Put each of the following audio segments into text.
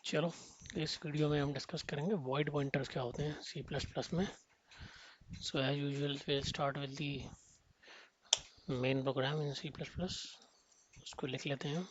चलो, इस वीडियो में हम डिस्कस करेंगे वॉइड पॉइंटर्स क्या होते हैं सी प्लस प्लस में। So as usual will start with the main program in C plus plus. उसको लिख लेते हैं।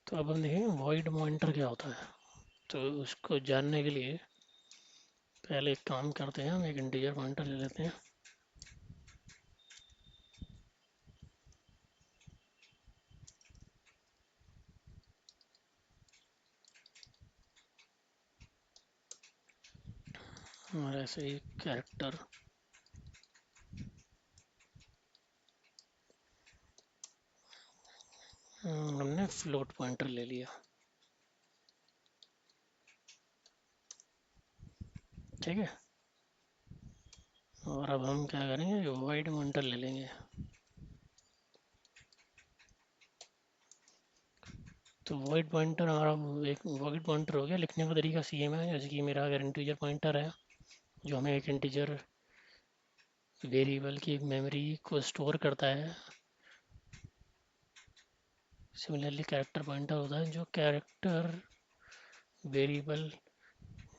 तो अब हम देखेंगे वॉइड पॉइंटर क्या होता है। तो उसको जानने के लिए पहले एक काम करते हैं, हम एक इंटीजर पॉइंटर ले लेते हैं। और ऐसे ही कैरेक्टर हमने फ्लोट पॉइंटर ले लिया। ठीक है। और अब हम क्या करेंगे, वॉइड पॉइंटर ले लेंगे। तो वॉइड पॉइंटर हमारा एक वॉइड पॉइंटर हो गया। लिखने का तरीका सेम है, जैसे कि मेरा अगर इंटीजर पॉइंटर है जो हमें एक इंटीजर वेरिएबल की मेमोरी को स्टोर करता है। सिमिलरली कैरेक्टर पॉइंटर होता है जो कैरेक्टर वेरिएबल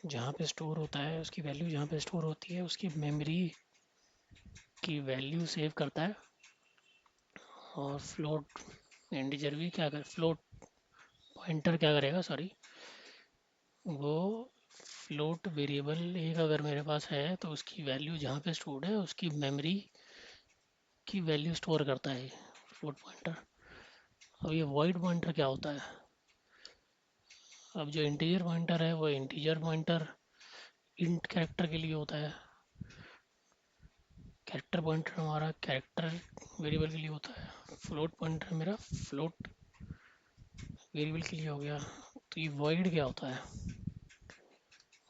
जहाँ पे स्टोर होता है, उसकी वैल्यू जहाँ पे स्टोर होती है उसकी मेमोरी की वैल्यू सेव करता है। और फ्लोट इंटीजर भी क्या कर फ्लोट पॉइंटर क्या करेगा, सॉरी, वो फ्लोट वेरिएबल एक अगर मेरे पास है तो उसकी वैल्यू जहाँ पे स्टोर्ड है उसकी मेमोरी की वैल्यू स्टोर करता है फ्लोट पॉइंटर। अब ये वॉइड पॉइंटर क्या होता है। अब जो इंटीजर पॉइंटर है वो इंटीजर पॉइंटर इंट कैरेक्टर के लिए होता है। कैरेक्टर पॉइंटर हमारा कैरेक्टर वेरिएबल के लिए होता है। फ्लोट पॉइंटर मेरा फ्लोट वेरिएबल के लिए हो गया। तो ये वॉइड क्या होता है।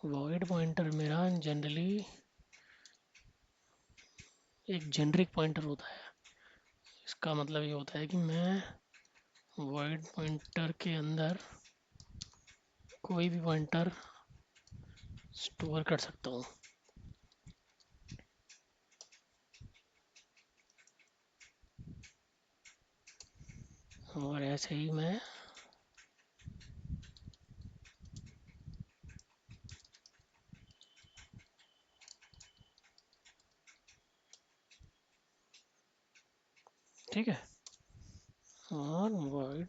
वॉइड पॉइंटर मेरा जनरली एक जेनरिक पॉइंटर होता है। इसका मतलब ये होता है कि मैं वॉइड पॉइंटर के अंदर कोई भी पॉइंटर स्टोर कर सकता हूँ। और ऐसे ही मैं ठीक है। और वॉइड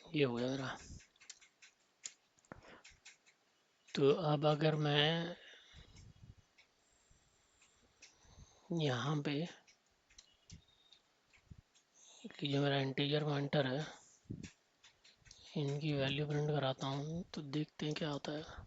ये हो गया मेरा। तो अब अगर मैं यहाँ पे कि जो मेरा इंटीजर पॉइंटर है इनकी वैल्यू प्रिंट कराता हूँ तो देखते हैं क्या होता है।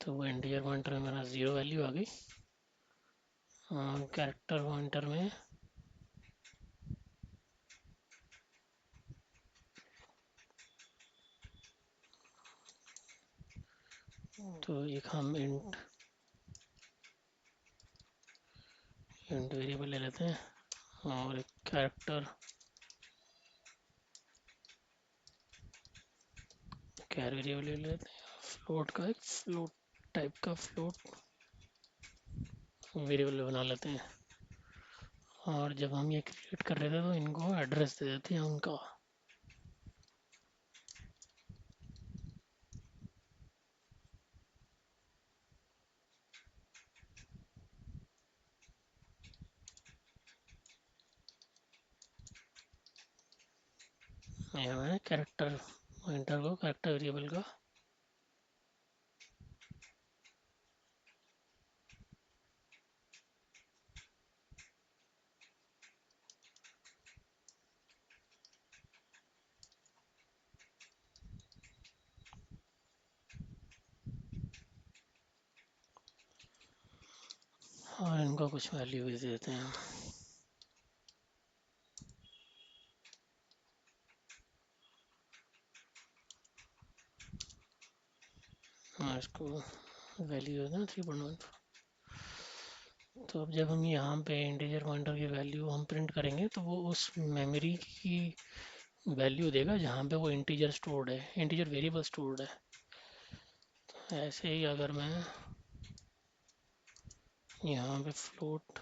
तो वो इंटीजर पॉइंटर में मेरा ज़ीरो वैल्यू आ गई। कैरेक्टर पॉइंटर में तो एक हम इंट इंट वेरिएबल ले लेते हैं और एक कैरेक्टर कैर वेरिएबल ले लेते हैं। फ्लोट का एक फ्लोट टाइप का फ्लोट वेरिएबल बना लेते हैं। और जब हम ये क्रिएट कर रहे थे तो इनको एड्रेस दे देते हैं उनका। यहाँ मैंने कैरेक्टर पॉइंटर को कैरेक्टर वेरिएबल का और इनको कुछ वैल्यू भी दे देते हैं। हाँ, इसको वैल्यू देते हैं 3.1। तो अब जब हम यहाँ पे इंटीजर पॉइंटर की वैल्यू हम प्रिंट करेंगे तो वो उस मेमोरी की वैल्यू देगा जहाँ पे वो इंटीजर स्टोर्ड है, इंटीजर वेरिएबल स्टोर्ड है। ऐसे ही अगर मैं यहाँ पे फ्लोट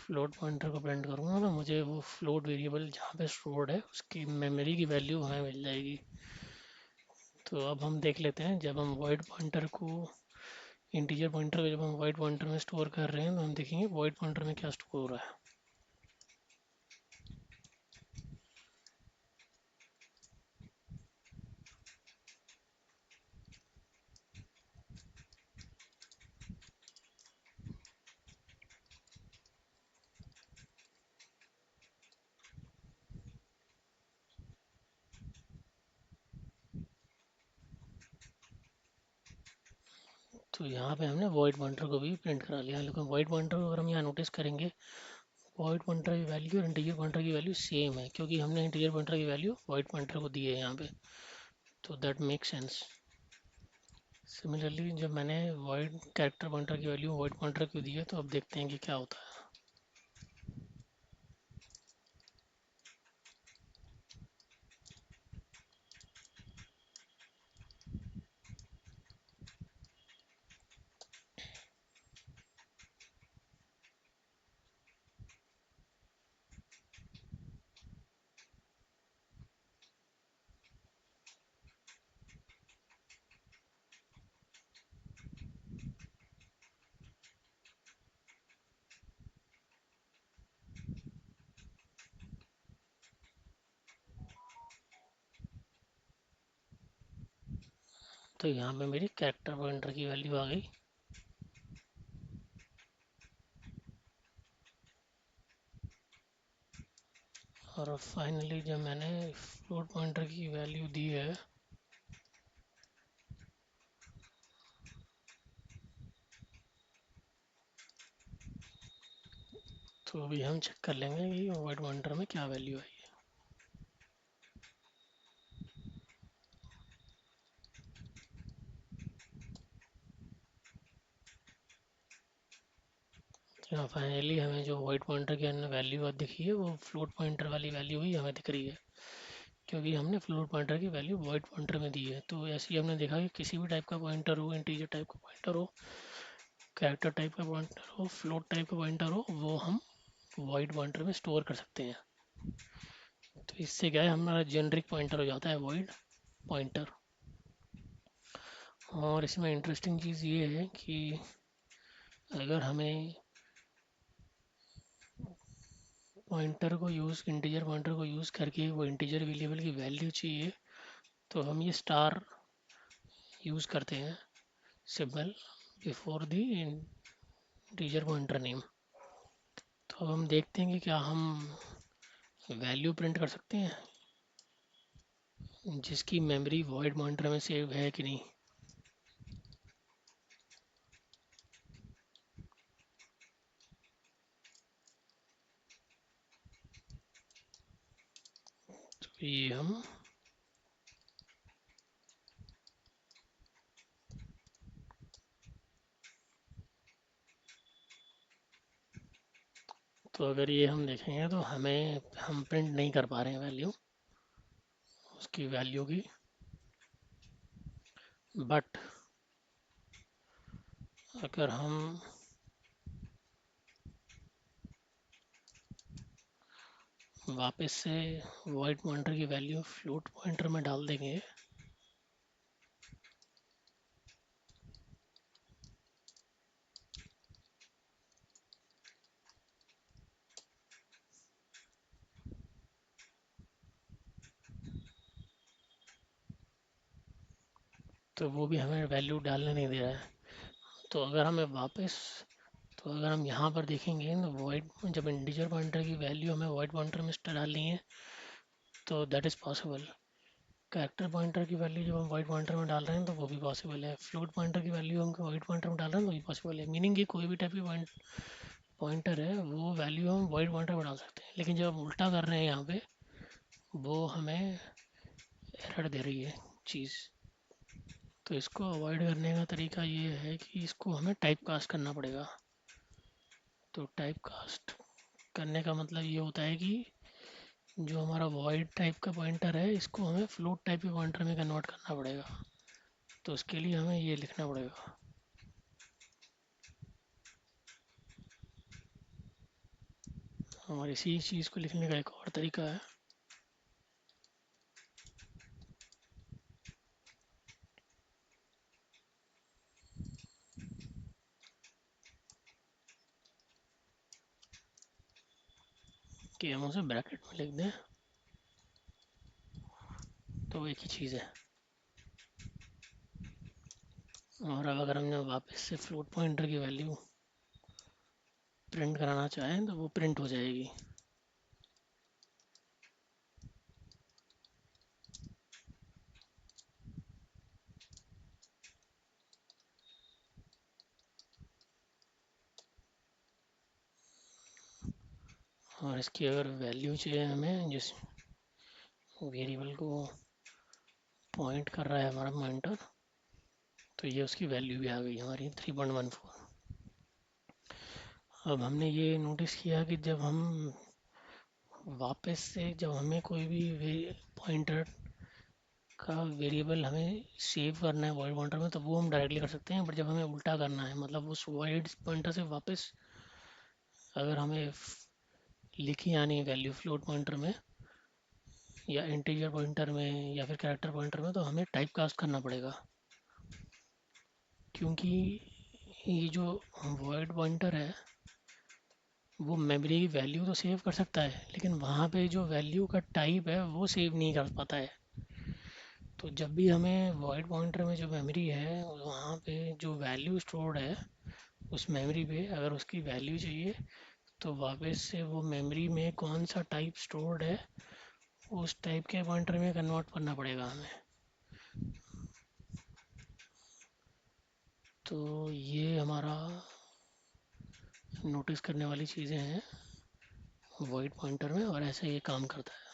फ्लोट पॉइंटर को प्रिंट करूँगा तो मुझे वो फ्लोट वेरिएबल जहाँ पे स्टोर्ड है उसकी मेमोरी की वैल्यू हमें मिल जाएगी। तो अब हम देख लेते हैं, जब हम वॉइड पॉइंटर को इंटीजर पॉइंटर को जब हम वॉइड पॉइंटर में स्टोर कर रहे हैं तो हम देखेंगे वॉइड पॉइंटर में क्या स्टोर हो रहा है। तो यहाँ पे हमने वॉइड पॉइंटर को भी प्रिंट करा लिया, लेकिन वॉइड पॉइंटर को अगर हम यहाँ नोटिस करेंगे, वॉइड पॉइंटर की वैल्यू और इंटीजर पॉइंटर की वैल्यू सेम है, क्योंकि हमने इंटीजर पॉइंटर की वैल्यू वॉइड पॉइंटर को दी है यहाँ पे। तो दैट मेक सेंस। सिमिलरली जब मैंने वॉइड कैरेक्टर पॉइंटर की वैल्यू वॉइड पॉइंटर को दी है, तो अब देखते हैं कि क्या होता है। तो यहाँ पे मेरी कैरेक्टर पॉइंटर की वैल्यू आ गई। और फाइनली जब मैंने फ्लोट पॉइंटर की वैल्यू दी है, तो अभी हम चेक कर लेंगे कि वॉइड पॉइंटर में क्या वैल्यू आई है। तो यहाँ फाइनली हमें जो वॉइड पॉइंटर की वैल्यू दिखी है वो फ्लोट पॉइंटर वाली वैल्यू ही हमें दिख रही है, क्योंकि हमने फ्लोट पॉइंटर की वैल्यू वॉइड पॉइंटर में दी है। तो ऐसे ही हमने देखा कि किसी भी टाइप का पॉइंटर हो, इंटीजर टाइप का पॉइंटर हो, कैरेक्टर टाइप का पॉइंटर हो, फ्लोट टाइप का पॉइंटर हो, वो हम वॉइड पॉइंटर में स्टोर कर सकते हैं। तो इससे क्या है, हमारा जेनरिक पॉइंटर हो जाता है वॉइड पॉइंटर। और इसमें इंटरेस्टिंग चीज़ ये है कि अगर हमें पॉइंटर को यूज़ इंटीजर पॉइंटर को यूज़ करके वो इंटीजर वेरिएबल की वैल्यू चाहिए, तो हम ये स्टार यूज़ करते हैं, symbol before the integer pointer name. तो अब हम देखते हैं कि क्या हम वैल्यू प्रिंट कर सकते हैं जिसकी मेमोरी वॉइड पॉइंटर में सेव है कि नहीं। तो ये हम तो अगर ये हम देखेंगे तो हम प्रिंट नहीं कर पा रहे हैं वैल्यू, उसकी वैल्यू की। बट अगर हम वापस से वॉइड पॉइंटर की वैल्यू फ्लोट पॉइंटर में डाल देंगे, तो वो भी हमें वैल्यू डालने नहीं दे रहा है। तो अगर हमें वापस तो अगर हम यहाँ पर देखेंगे तो वॉइड जब इंटीजर पॉइंटर की वैल्यू हमें वॉइड पॉइंटर में डालनी है तो that is possible. Character pointer की वैल्यू जब हम वाइड पॉइंटर में डाल रहे हैं तो वो भी पॉसिबल है। फ्लोट पॉइंटर की वैल्यू हम वाइड पॉइंटर में डाल रहे हैं तो भी पॉसिबल है। मीनिंग कि कोई भी टाइप की पॉइंटर है वो वैल्यू हम वाइड पॉइंटर में डाल सकते हैं। लेकिन जब हम उल्टा कर रहे हैं यहाँ पे वो हमें एरर दे रही है चीज़। तो इसको अवॉइड करने का तरीका ये है कि इसको हमें टाइप कास्ट करना पड़ेगा। तो टाइप कास्ट करने का मतलब ये होता है कि जो हमारा वॉइड टाइप का पॉइंटर है इसको हमें फ्लोट टाइप के पॉइंटर में कन्वर्ट करना पड़ेगा। तो उसके लिए हमें ये लिखना पड़ेगा। और इसी चीज़ को लिखने का एक और तरीका है। कि हम उसे ब्रैकेट में लिख दें तो एक ही चीज़ है। और अब अगर हम वापस से फ्लोट पॉइंटर की वैल्यू प्रिंट कराना चाहें तो वो प्रिंट हो जाएगी। और इसकी अगर वैल्यू चाहिए हमें जिस वेरिएबल को पॉइंट कर रहा है हमारा पॉइंटर तो ये उसकी वैल्यू भी आ गई हमारी 3.14। अब हमने ये नोटिस किया कि जब हम वापस से जब हमें कोई भी पॉइंटर का वेरिएबल हमें सेव करना है वॉइड पॉइंटर में तो वो हम डायरेक्टली कर सकते हैं। बट जब हमें उल्टा करना है मतलब उस वॉइड पॉइंटर से वापस अगर हमें लिखी आनी है वैल्यू फ्लोट पॉइंटर में या इंटीजर पॉइंटर में या फिर कैरेक्टर पॉइंटर में तो हमें टाइप कास्ट करना पड़ेगा। क्योंकि ये जो वॉइड पॉइंटर है वो मेमोरी की वैल्यू तो सेव कर सकता है लेकिन वहाँ पे जो वैल्यू का टाइप है वो सेव नहीं कर पाता है। तो जब भी हमें वॉइड पॉइंटर में जो मेमोरी है वहाँ पे जो वैल्यू स्टोर्ड है उस मेमोरी पे अगर उसकी वैल्यू चाहिए तो वापस से वो मेमोरी में कौन सा टाइप स्टोर्ड है उस टाइप के पॉइंटर में कन्वर्ट करना पड़ेगा हमें। तो ये हमारा नोटिस करने वाली चीज़ें हैं वॉइड पॉइंटर में और ऐसे ये काम करता है।